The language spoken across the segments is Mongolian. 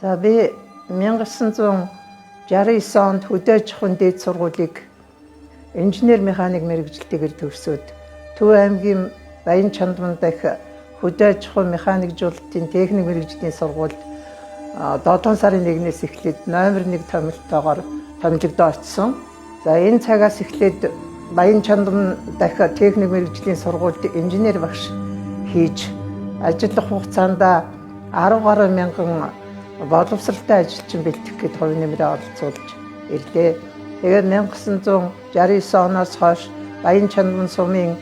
За би 1969 онд хөдөө аж ахуйн дээд сургуулийг инженер механик мэргэжилтэйгээр төгсөөд Төв аймгийн Баян Чандман дахь хөдөө аж ахуйн механикжуулалтын техник мэргэжлийн сургуульд 7 сарын 1-ээс эхлээд номер 1 томилтоогоор томилогдоо очсон. За энэ цагаас эхлээд Баян Чандман дахь техник мэргэжлийн сургуульд инженер багш хийж ажиллах хугацаанд 10 гаруй мянган боловсралтай ажилчин бэлтгэх гээд хувь нэмрээ оролцуулж ирлээ. Тэгээд 1969 оноос хойш Баян Чандман сумын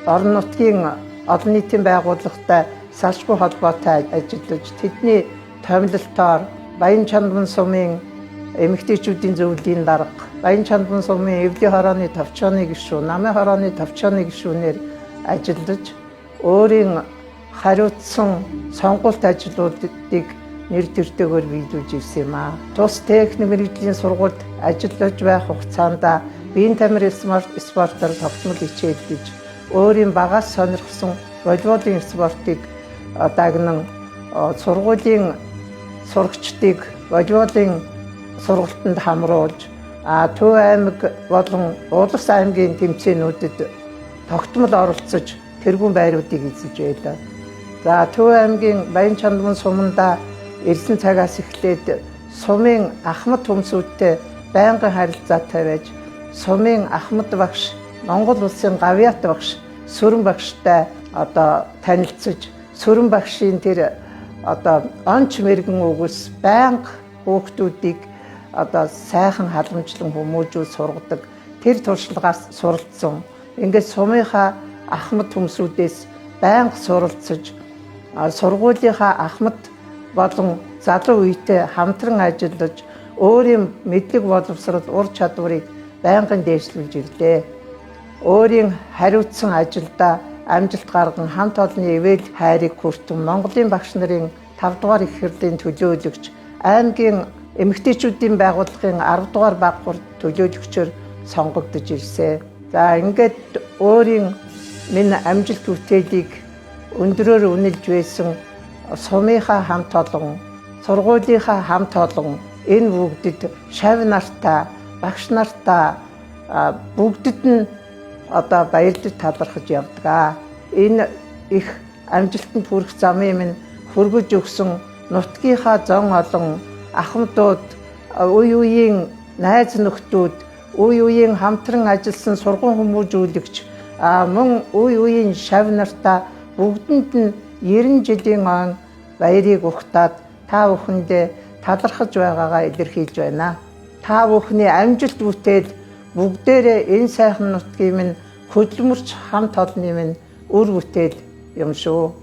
орон нутгийн олон нийтийн байгууллагатай салшгүй холбоотой ажиллаж тэдний томилолтоор Баян Чандман сумын эмэгтэйчүүдийн зөвлөлийн дарга, Баян Чандман сумын эвлийн хорооны товчооны гишүүн, намын хорооны товчооны гишүүнээр ажиллаж өөрийн хариуцсан сонгуульт ажлуудыг нэр төртэйгээр биелүүлж ирсэн юм аа. Тус техник мэргэжлийн сургуульд ажиллаж байх хугацаанд биеийн тамир спортоор тогтмол хичээл гэж өөрийн багаас сонирхсон волейболын спортыг дагнан сургуулийн сурагчдыг волейболын сургалтанд хамруулж Төв аймаг болон улс аймгийн тэмцээнүүдэд тогтмол оролцож тэргүүн байруудыг эзэж байлаа. За Төв аймгийн Баян Чандман суманда ирсэн цагаас эхлээд сумын ахмад хүмсүүдтэй байнгын харилцаатай байж сумын ахмад багш, Монгол улсын гавьяат багш, Сүрэн багштай танилцж Сүрэн багшийн тэр онч мэргэн үгс байнга хүүхдүүдийг сайхан халамжлан хүмүүжүүл сургадаг. Тэр туршлагаас суралцсан. Ингээд сумынхаа ахмад хүмсүүдээс байнга суралцж сургуулийнхаа ахмад болон залуу үетэй хамтран ажиллаж өөрийн мэдлэг боловсрол ур чадварыг байнгын дээшлүүлж ирлээ. Өөрийн хариуцсан ажилдаа амжилт гарган хамт олонны ивэл хайрыг хүртэн Монголын багш нарын 5 дугаар их хурлын төлөөлөгч, аймгийн эмэгтэйчүүдийн байгууллагын 10 дугаар баг хурд төлөөлөгчөөр сонгогдож ирсэн. За ингээд өөрийн минь амжилт бүтээлийг өндрөөр үнэлж байсан сумынхаа хамт олон, сургуулийнхаа хамт олон энэ бүгдэд шав нартаа, багш нартаа бүгдэд нь баярлаж талархаж явдаг. Энэ их амжилтанд хүрэх замын минь хүргэж өгсөн нутгийнхаа зон олон ахмадууд, үе үеийн найз нөхдүүд, үе үеийн хамтран ажилласан сургууль хүмүүжүүлэгч, мөн үе үеийн шав нартаа бүгдэнд нь 90 жилийн он баярыг ухтаад та бүхэндээ талархаж байгаагаа илэрхийлж байна. Та бүхний амжилт бүтээл бүгдээрээ энэ сайхан нутгийн минь хөдөлмөрч хамт олонны минь үр бүтээл юм шүү.